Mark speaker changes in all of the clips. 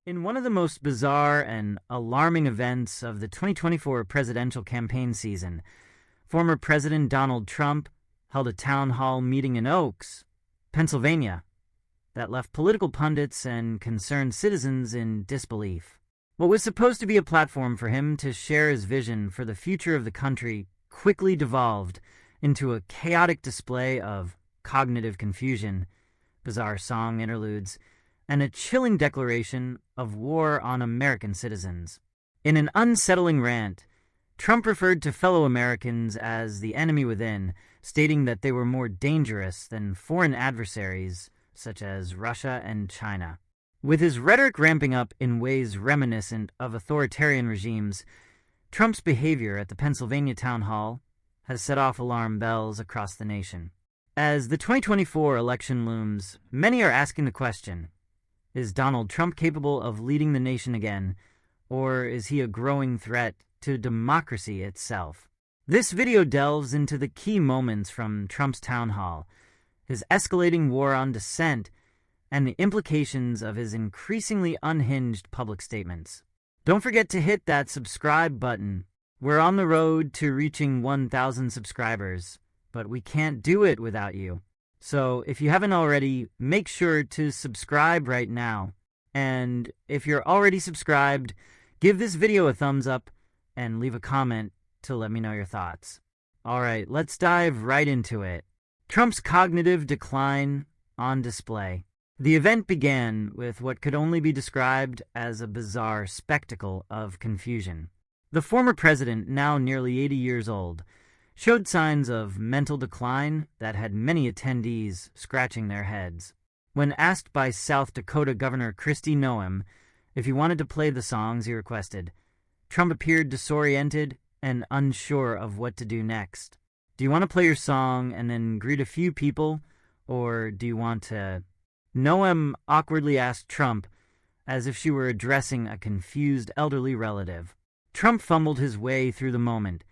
Speaker 1: In one of the most bizarre and alarming events of the 2024 presidential campaign season, former President Donald Trump held a town hall meeting in Oaks, Pennsylvania, that left political pundits and concerned citizens in disbelief. What was supposed to be a platform for him to share his vision for the future of the country quickly devolved into a chaotic display of cognitive confusion, bizarre song interludes, and a chilling declaration of war on American citizens. In an unsettling rant, Trump referred to fellow Americans as the enemy within, stating that they were more dangerous than foreign adversaries such as Russia and China. With his rhetoric ramping up in ways reminiscent of authoritarian regimes, Trump's behavior at the Pennsylvania town hall has set off alarm bells across the nation. As the 2024 election looms, many are asking the question, is Donald Trump capable of leading the nation again, or is he a growing threat to democracy itself? This video delves into the key moments from Trump's town hall, his escalating war on dissent, and the implications of his increasingly unhinged public statements. Don't forget to hit that subscribe button. We're on the road to reaching 1,000 subscribers, but we can't do it without you. So if you haven't already, make sure to subscribe right now. And if you're already subscribed, give this video a thumbs up and leave a comment to let me know your thoughts. All right, let's dive right into it. Trump's cognitive decline on display. The event began with what could only be described as a bizarre spectacle of confusion. The former president, now nearly 80 years old, showed signs of mental decline that had many attendees scratching their heads. When asked by South Dakota Governor Kristi Noem if he wanted to play the songs he requested, Trump appeared disoriented and unsure of what to do next. Do you want to play your song and then greet a few people, or do you want to... Noem awkwardly asked Trump, as if she were addressing a confused elderly relative. Trump fumbled his way through the moment,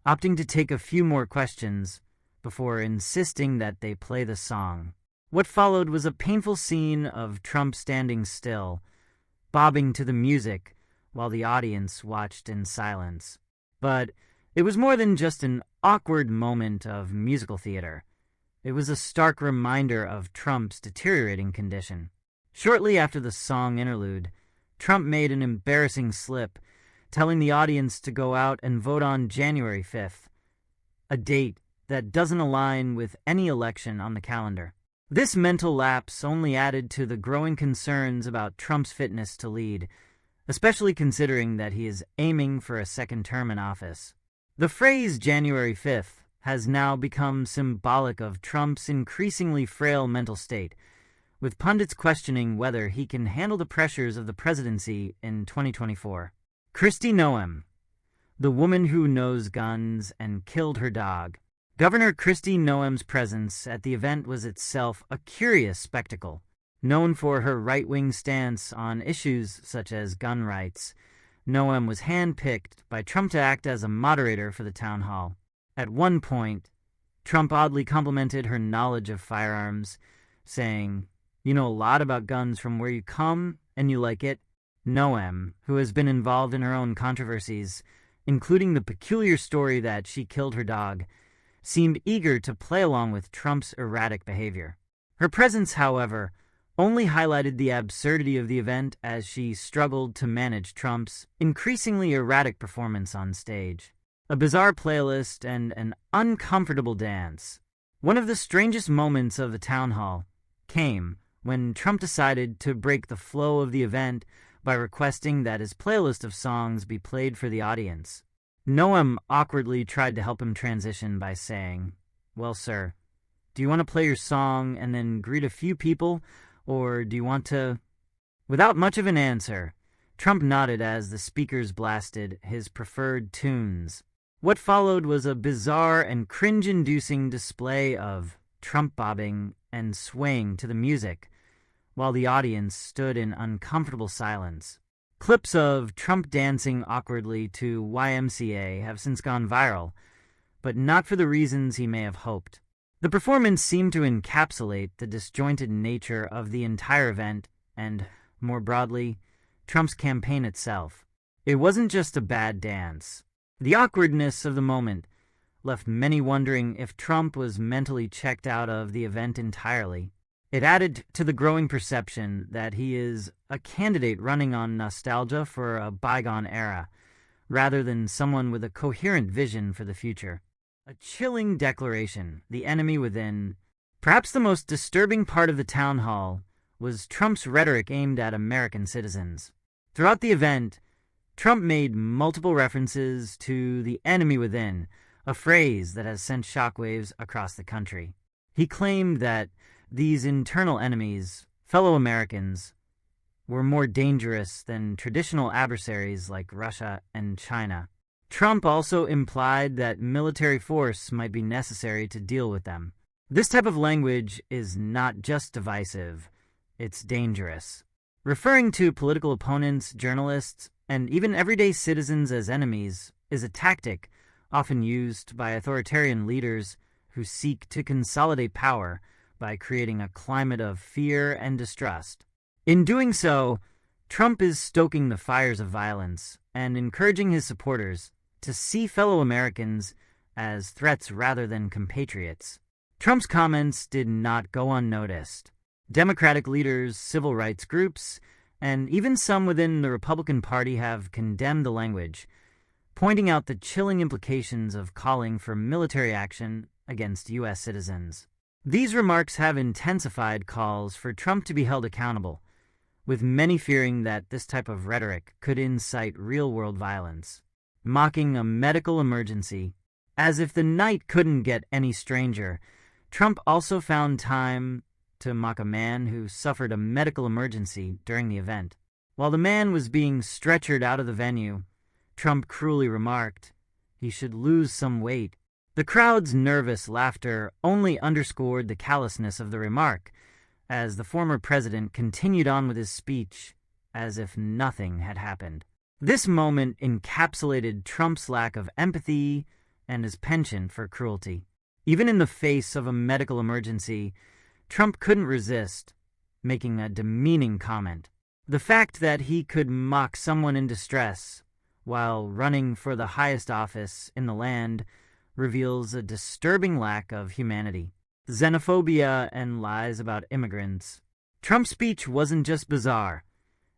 Speaker 1: opting to take a few more questions before insisting that they play the song. What followed was a painful scene of Trump standing still, bobbing to the music while the audience watched in silence. But it was more than just an awkward moment of musical theater. It was a stark reminder of Trump's deteriorating condition. Shortly after the song interlude, Trump made an embarrassing slip, telling the audience to go out and vote on January 5th, a date that doesn't align with any election on the calendar. This mental lapse only added to the growing concerns about Trump's fitness to lead, especially considering that he is aiming for a second term in office. The phrase January 5th has now become symbolic of Trump's increasingly frail mental state, with pundits questioning whether he can handle the pressures of the presidency in 2024. Kristi Noem, the woman who knows guns and killed her dog. Governor Kristi Noem's presence at the event was itself a curious spectacle. Known for her right-wing stance on issues such as gun rights, Noem was handpicked by Trump to act as a moderator for the town hall. At one point, Trump oddly complimented her knowledge of firearms, saying, "You know a lot about guns from where you come, and you like it." Noem, who has been involved in her own controversies, including the peculiar story that she killed her dog, seemed eager to play along with Trump's erratic behavior. Her presence, however, only highlighted the absurdity of the event as she struggled to manage Trump's increasingly erratic performance on stage. A bizarre playlist, and an uncomfortable dance. One of the strangest moments of the town hall came when Trump decided to break the flow of the event by requesting that his playlist of songs be played for the audience. Noem awkwardly tried to help him transition by saying, "Well, sir, do you want to play your song and then greet a few people, or do you want to..." Without much of an answer, Trump nodded as the speakers blasted his preferred tunes. What followed was a bizarre and cringe-inducing display of Trump bobbing and swaying to the music, while the audience stood in uncomfortable silence. Clips of Trump dancing awkwardly to YMCA have since gone viral, but not for the reasons he may have hoped. The performance seemed to encapsulate the disjointed nature of the entire event and, more broadly, Trump's campaign itself. It wasn't just a bad dance. The awkwardness of the moment left many wondering if Trump was mentally checked out of the event entirely. It added to the growing perception that he is a candidate running on nostalgia for a bygone era, rather than someone with a coherent vision for the future. A chilling declaration, the enemy within. Perhaps the most disturbing part of the town hall was Trump's rhetoric aimed at American citizens. Throughout the event, Trump made multiple references to the enemy within, a phrase that has sent shockwaves across the country. He claimed that these internal enemies, fellow Americans, were more dangerous than traditional adversaries like Russia and China. Trump also implied that military force might be necessary to deal with them. This type of language is not just divisive, it's dangerous. Referring to political opponents, journalists, and even everyday citizens as enemies is a tactic often used by authoritarian leaders who seek to consolidate power by creating a climate of fear and distrust. In doing so, Trump is stoking the fires of violence and encouraging his supporters to see fellow Americans as threats rather than compatriots. Trump's comments did not go unnoticed. Democratic leaders, civil rights groups, and even some within the Republican Party have condemned the language, pointing out the chilling implications of calling for military action against U.S. citizens. These remarks have intensified calls for Trump to be held accountable, with many fearing that this type of rhetoric could incite real-world violence. Mocking a medical emergency, as if the night couldn't get any stranger, Trump also found time to mock a man who suffered a medical emergency during the event. While the man was being stretchered out of the venue, Trump cruelly remarked he should lose some weight. The crowd's nervous laughter only underscored the callousness of the remark, as the former president continued on with his speech as if nothing had happened. This moment encapsulated Trump's lack of empathy and his penchant for cruelty. Even in the face of a medical emergency, Trump couldn't resist making a demeaning comment. The fact that he could mock someone in distress while running for the highest office in the land reveals a disturbing lack of humanity. Xenophobia and lies about immigrants. Trump's speech wasn't just bizarre.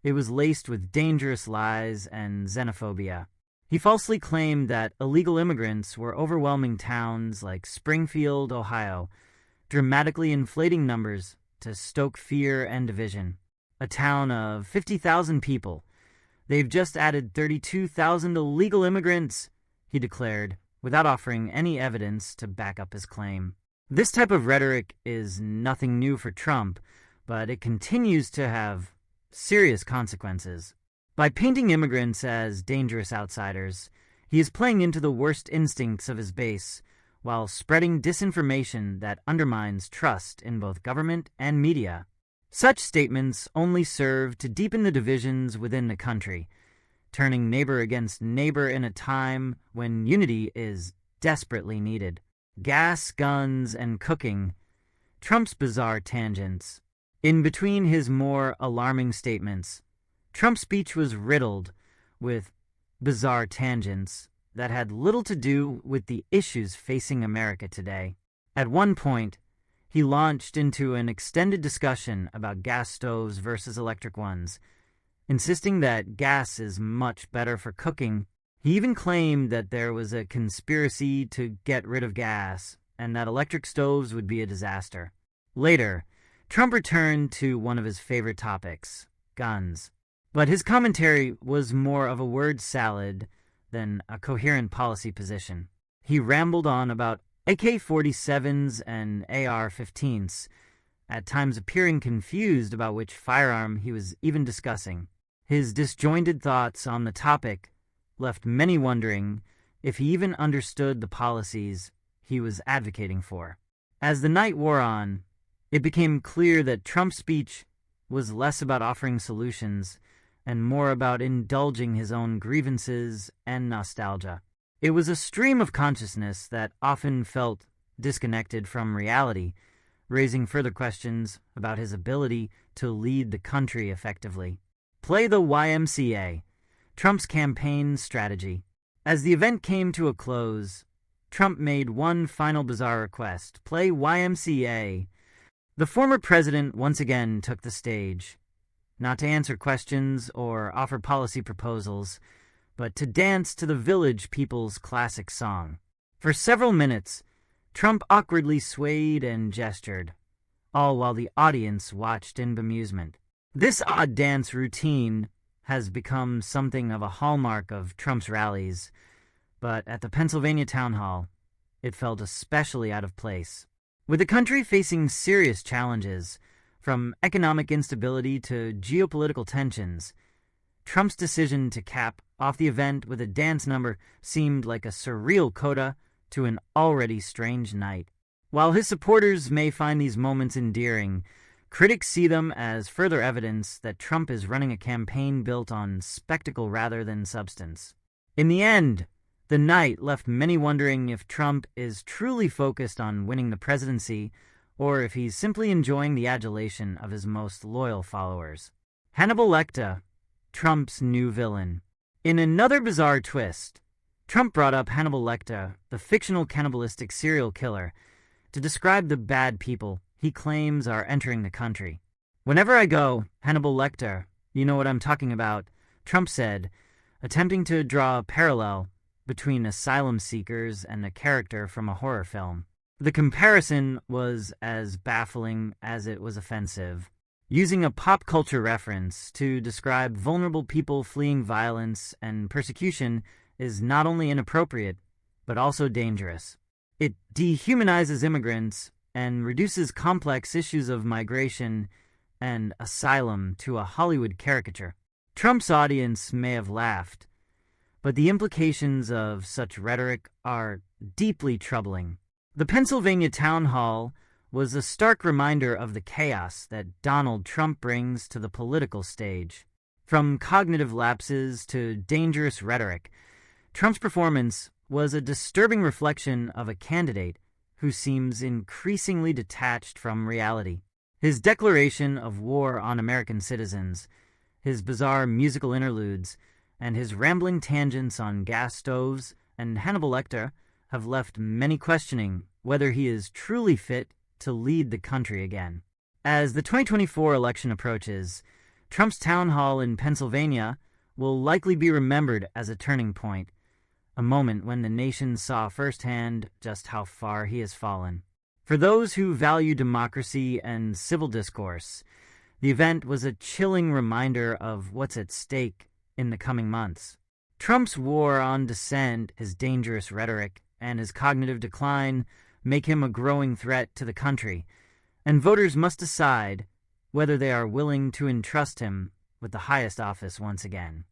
Speaker 1: It was laced with dangerous lies and xenophobia. He falsely claimed that illegal immigrants were overwhelming towns like Springfield, Ohio, dramatically inflating numbers to stoke fear and division. A town of 50,000 people. They've just added 32,000 illegal immigrants, he declared, without offering any evidence to back up his claim. This type of rhetoric is nothing new for Trump, but it continues to have serious consequences. By painting immigrants as dangerous outsiders, he is playing into the worst instincts of his base, while spreading disinformation that undermines trust in both government and media. Such statements only serve to deepen the divisions within the country, turning neighbor against neighbor in a time when unity is desperately needed. Gas, guns, and cooking. Trump's bizarre tangents. In between his more alarming statements, Trump's speech was riddled with bizarre tangents that had little to do with the issues facing America today. At one point, he launched into an extended discussion about gas stoves versus electric ones, insisting that gas is much better for cooking. He even claimed that there was a conspiracy to get rid of gas and that electric stoves would be a disaster. Later, Trump returned to one of his favorite topics, guns. But his commentary was more of a word salad than a coherent policy position. He rambled on about AK-47s and AR-15s, at times appearing confused about which firearm he was even discussing. His disjointed thoughts on the topic left many wondering if he even understood the policies he was advocating for. As the night wore on, it became clear that Trump's speech was less about offering solutions and more about indulging his own grievances and nostalgia. It was a stream of consciousness that often felt disconnected from reality, raising further questions about his ability to lead the country effectively. Play the YMCA, Trump's campaign strategy. As the event came to a close, Trump made one final bizarre request: play YMCA. The former president once again took the stage, not to answer questions or offer policy proposals, but to dance to the Village People's classic song. For several minutes, Trump awkwardly swayed and gestured, all while the audience watched in bemusement. This odd dance routine has become something of a hallmark of Trump's rallies, but at the Pennsylvania town hall, it felt especially out of place. With the country facing serious challenges, from economic instability to geopolitical tensions, Trump's decision to cap off the event with a dance number seemed like a surreal coda to an already strange night. While his supporters may find these moments endearing, critics see them as further evidence that Trump is running a campaign built on spectacle rather than substance. In the end, the night left many wondering if Trump is truly focused on winning the presidency or if he's simply enjoying the adulation of his most loyal followers. Hannibal Lecter, Trump's new villain. In another bizarre twist, Trump brought up Hannibal Lecter, the fictional cannibalistic serial killer, to describe the bad people he claims are entering the country. "Whenever I go, Hannibal Lecter, you know what I'm talking about," Trump said, attempting to draw a parallel between asylum seekers and a character from a horror film. The comparison was as baffling as it was offensive. Using a pop culture reference to describe vulnerable people fleeing violence and persecution is not only inappropriate, but also dangerous. It dehumanizes immigrants and reduces complex issues of migration and asylum to a Hollywood caricature. Trump's audience may have laughed, but the implications of such rhetoric are deeply troubling. The Pennsylvania town hall was a stark reminder of the chaos that Donald Trump brings to the political stage. From cognitive lapses to dangerous rhetoric, Trump's performance was a disturbing reflection of a candidate who seems increasingly detached from reality. His declaration of war on American citizens, his bizarre musical interludes, and his rambling tangents on gas stoves and Hannibal Lecter have left many questioning whether he is truly fit to lead the country again. As the 2024 election approaches, Trump's town hall in Pennsylvania will likely be remembered as a turning point, a moment when the nation saw firsthand just how far he has fallen. For those who value democracy and civil discourse, the event was a chilling reminder of what's at stake in the coming months. Trump's war on dissent, his dangerous rhetoric, and his cognitive decline make him a growing threat to the country, and voters must decide whether they are willing to entrust him with the highest office once again.